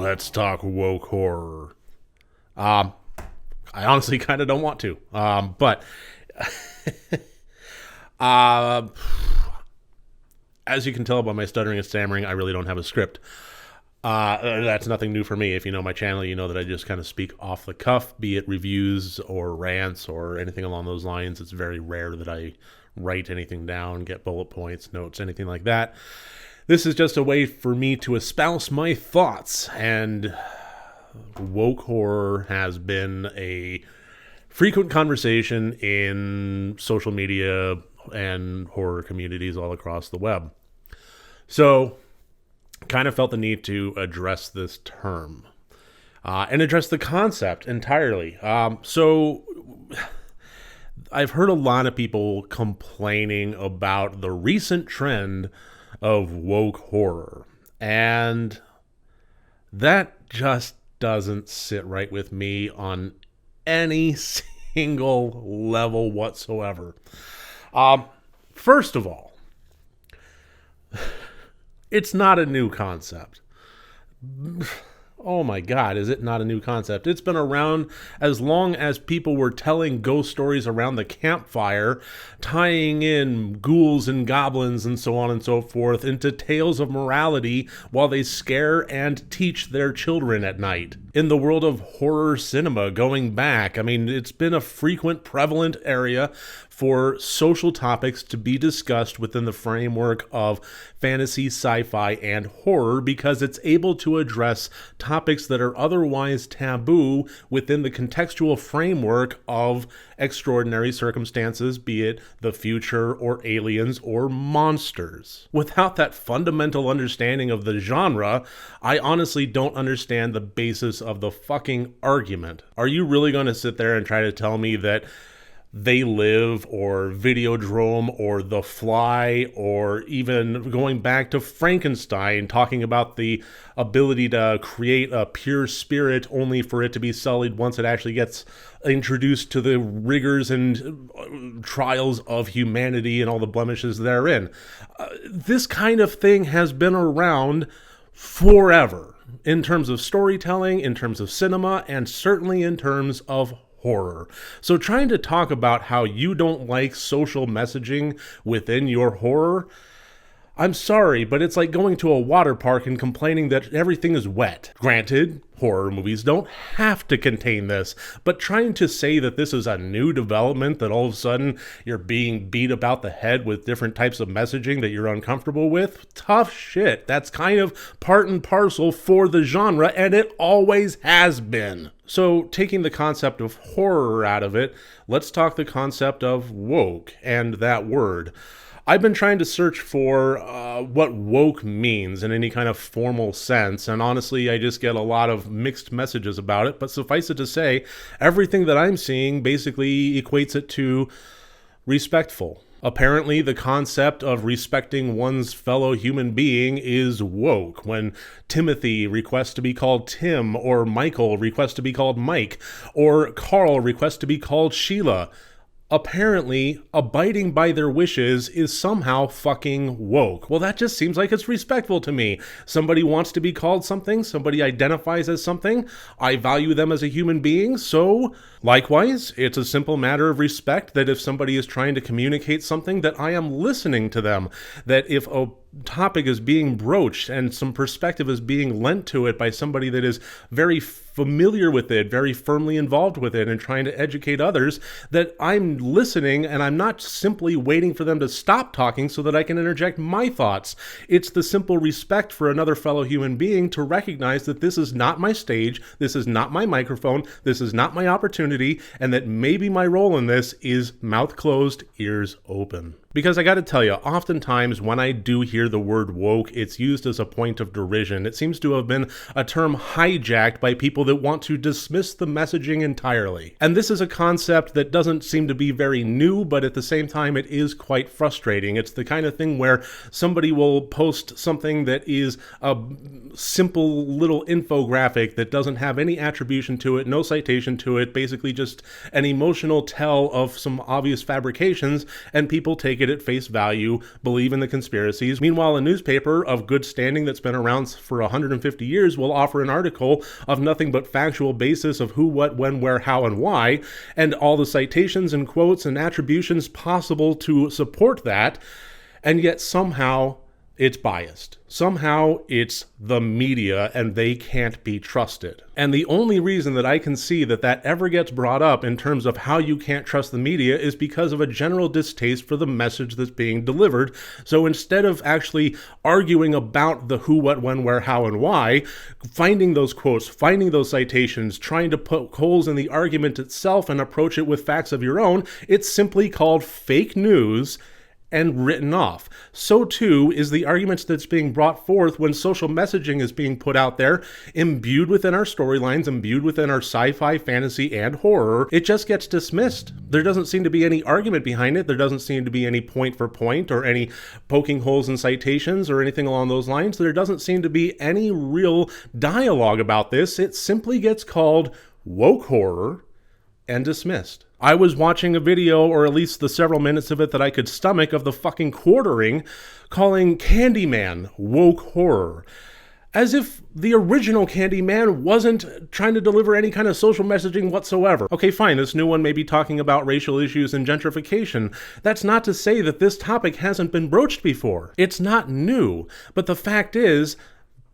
Let's talk woke horror. I honestly kind of don't want to, but as you can tell by my stuttering and stammering, I really don't have a script. That's nothing new for me. If you know my channel, you know that I just kind of speak off the cuff, be it reviews or rants or anything along those lines. It's very rare that I write anything down, get bullet points, notes, anything like that. This is just a way for me to espouse my thoughts, and woke horror has been a frequent conversation in social media and horror communities all across the web. So, kind of felt the need to address this term and address the concept entirely. So, I've heard a lot of people complaining about the recent trend of woke horror, and that just doesn't sit right with me on any single level whatsoever. First of all, it's not a new concept. Oh my God, is it not a new concept? It's been around as long as people were telling ghost stories around the campfire, tying in ghouls and goblins and so on and so forth into tales of morality while they scare and teach their children at night. In the world of horror cinema, going back, I mean, it's been a frequent, prevalent area for social topics to be discussed within the framework of fantasy, sci-fi, and horror because it's able to address topics that are otherwise taboo within the contextual framework of extraordinary circumstances, be it the future or aliens or monsters. Without that fundamental understanding of the genre, I honestly don't understand the basis of the fucking argument. Are you really going to sit there and try to tell me that They Live or Videodrome or The Fly, or even going back to Frankenstein, talking about the ability to create a pure spirit only for it to be sullied once it actually gets introduced to the rigors and trials of humanity and all the blemishes therein? This kind of thing has been around forever in terms of storytelling, in terms of cinema, and certainly in terms of horror. So trying to talk about how you don't like social messaging within your horror, I'm sorry, but it's like going to a water park and complaining that everything is wet. Granted, horror movies don't have to contain this, but trying to say that this is a new development, that all of a sudden you're being beat about the head with different types of messaging that you're uncomfortable with, tough shit. That's kind of part and parcel for the genre, and it always has been. So, taking the concept of horror out of it, let's talk the concept of woke and that word. I've been trying to search for what woke means in any kind of formal sense, and honestly, I just get a lot of mixed messages about it, but suffice it to say, everything that I'm seeing basically equates it to respectful. Apparently, the concept of respecting one's fellow human being is woke. When Timothy requests to be called Tim, or Michael requests to be called Mike, or Carl requests to be called Sheila, apparently, abiding by their wishes is somehow fucking woke. Well, that just seems like it's respectful to me. Somebody wants to be called something, somebody identifies as something, I value them as a human being, so likewise, it's a simple matter of respect that if somebody is trying to communicate something, that I am listening to them, that if a topic is being broached and some perspective is being lent to it by somebody that is very familiar with it, very firmly involved with it, and trying to educate others, that I'm listening and I'm not simply waiting for them to stop talking so that I can interject my thoughts. It's the simple respect for another fellow human being to recognize that this is not my stage, this is not my microphone, this is not my opportunity, and that maybe my role in this is mouth closed, ears open. Because I gotta tell you, oftentimes when I do hear the word woke, it's used as a point of derision. It seems to have been a term hijacked by people that want to dismiss the messaging entirely. And this is a concept that doesn't seem to be very new, but at the same time it is quite frustrating. It's the kind of thing where somebody will post something that is a simple little infographic that doesn't have any attribution to it, no citation to it, basically just an emotional tell of some obvious fabrications, and people take take it at face value, believe in the conspiracies. Meanwhile, a newspaper of good standing that's been around for 150 years will offer an article of nothing but factual basis of who, what, when, where, how, and why, and all the citations and quotes and attributions possible to support that, and yet somehow it's biased. Somehow it's the media and they can't be trusted. And the only reason that I can see that that ever gets brought up in terms of how you can't trust the media is because of a general distaste for the message that's being delivered. So instead of actually arguing about the who, what, when, where, how, and why, finding those quotes, finding those citations, trying to poke holes in the argument itself and approach it with facts of your own, it's simply called fake news and written off. So too is the arguments that's being brought forth when social messaging is being put out there, imbued within our storylines, imbued within our sci-fi, fantasy, and horror. It just gets dismissed. There doesn't seem to be any argument behind it. There doesn't seem to be any point for point or any poking holes in citations or anything along those lines. There doesn't seem to be any real dialogue about this. It simply gets called woke horror and dismissed. I was watching a video, or at least the several minutes of it that I could stomach, of the fucking quartering calling Candyman woke horror. As if the original Candyman wasn't trying to deliver any kind of social messaging whatsoever. Okay, fine, this new one may be talking about racial issues and gentrification. That's not to say that this topic hasn't been broached before. It's not new, but the fact is,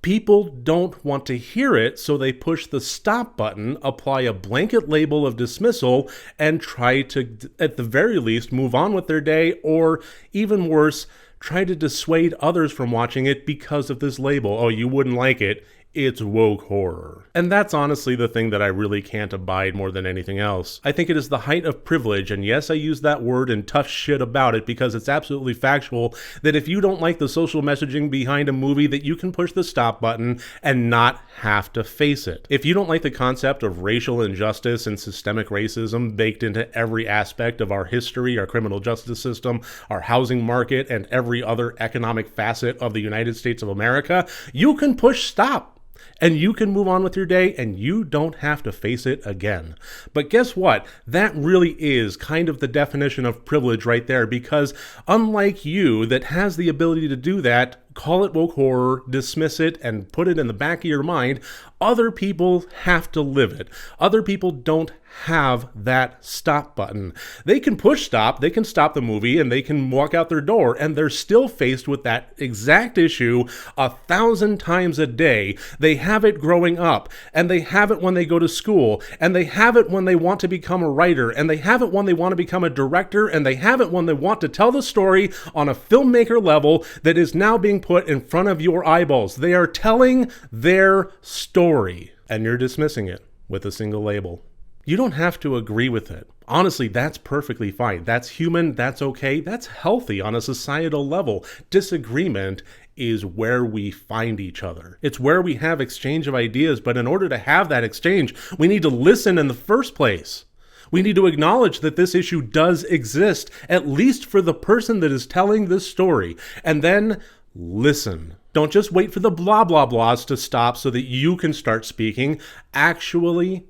people don't want to hear it, so they push the stop button, apply a blanket label of dismissal, and try to, at the very least, move on with their day, or even worse, try to dissuade others from watching it because of this label. Oh, you wouldn't like it. It's woke horror. And that's honestly the thing that I really can't abide more than anything else. I think it is the height of privilege, and yes, I use that word and tough shit about it because it's absolutely factual, that if you don't like the social messaging behind a movie, that you can push the stop button and not have to face it. If you don't like the concept of racial injustice and systemic racism baked into every aspect of our history, our criminal justice system, our housing market, and every other economic facet of the United States of America, you can push stop. And you can move on with your day, and you don't have to face it again. But guess what? That really is kind of the definition of privilege right there, because unlike you that has the ability to do that, call it woke horror, dismiss it, and put it in the back of your mind, other people have to live it. Other people don't have that stop button. They can push stop, they can stop the movie, and they can walk out their door, and they're still faced with that exact issue 1,000 times a day. They have it growing up, and they have it when they go to school, and they have it when they want to become a writer, and they have it when they want to become a director, and they have it when they want to tell the story on a filmmaker level that is now being put in front of your eyeballs. They are telling their story, and you're dismissing it with a single label. You don't have to agree with it. Honestly, that's perfectly fine. That's human, that's okay, that's healthy on a societal level. Disagreement is where we find each other. It's where we have exchange of ideas, but in order to have that exchange, we need to listen in the first place. We need to acknowledge that this issue does exist, at least for the person that is telling this story, and then listen. Don't just wait for the blah blah blahs to stop so that you can start speaking. Actually,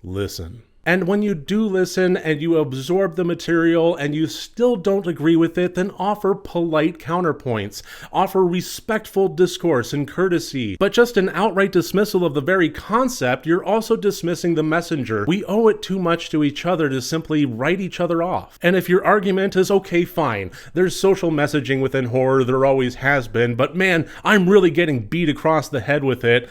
listen. And when you do listen and you absorb the material and you still don't agree with it, then offer polite counterpoints. Offer respectful discourse and courtesy. But just an outright dismissal of the very concept, you're also dismissing the messenger. We owe it too much to each other to simply write each other off. And if your argument is, okay, fine, there's social messaging within horror, there always has been, but man, I'm really getting beat across the head with it.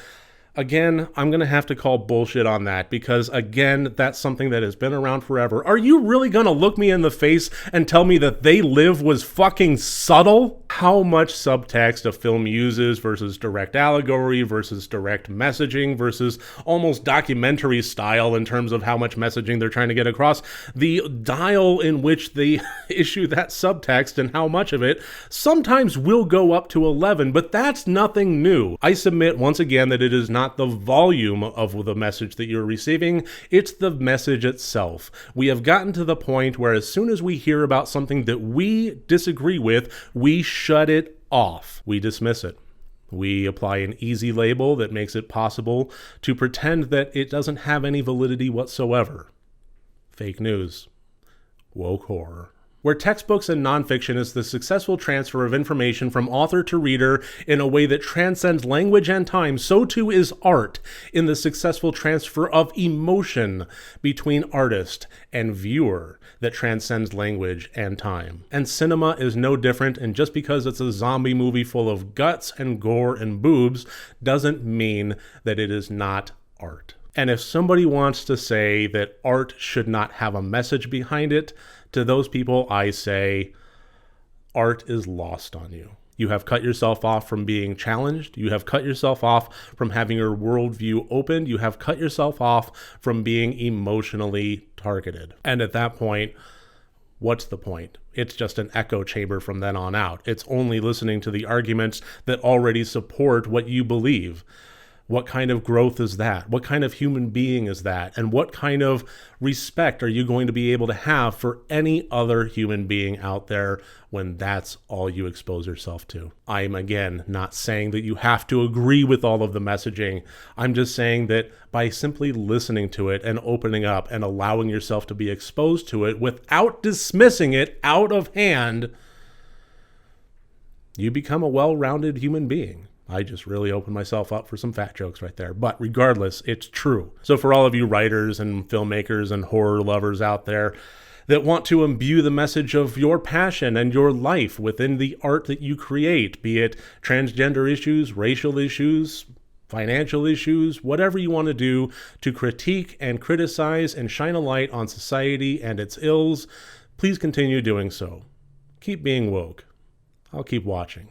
Again, I'm going to have to call bullshit on that because, again, that's something that has been around forever. Are you really going to look me in the face and tell me that They Live was fucking subtle? How much subtext a film uses versus direct allegory versus direct messaging versus almost documentary style in terms of how much messaging they're trying to get across. The dial in which they issue that subtext and how much of it sometimes will go up to 11, but that's nothing new. I submit once again that it is not the volume of the message that you're receiving, it's the message itself. We have gotten to the point where as soon as we hear about something that we disagree with, we shut it off. We dismiss it. We apply an easy label that makes it possible to pretend that it doesn't have any validity whatsoever. Fake news. Woke horror. Where textbooks and nonfiction is the successful transfer of information from author to reader in a way that transcends language and time, so too is art in the successful transfer of emotion between artist and viewer that transcends language and time. And cinema is no different, and just because it's a zombie movie full of guts and gore and boobs doesn't mean that it is not art. And if somebody wants to say that art should not have a message behind it, to those people I say, art is lost on you. You have cut yourself off from being challenged. You have cut yourself off from having your worldview opened. You have cut yourself off from being emotionally targeted. And at that point, what's the point? It's just an echo chamber from then on out. It's only listening to the arguments that already support what you believe. What kind of growth is that? What kind of human being is that? And what kind of respect are you going to be able to have for any other human being out there when that's all you expose yourself to? I am, again, not saying that you have to agree with all of the messaging. I'm just saying that by simply listening to it and opening up and allowing yourself to be exposed to it without dismissing it out of hand, you become a well-rounded human being. I just really opened myself up for some fat jokes right there. But regardless, it's true. So for all of you writers and filmmakers and horror lovers out there that want to imbue the message of your passion and your life within the art that you create, be it transgender issues, racial issues, financial issues, whatever you want to do to critique and criticize and shine a light on society and its ills, please continue doing so. Keep being woke. I'll keep watching.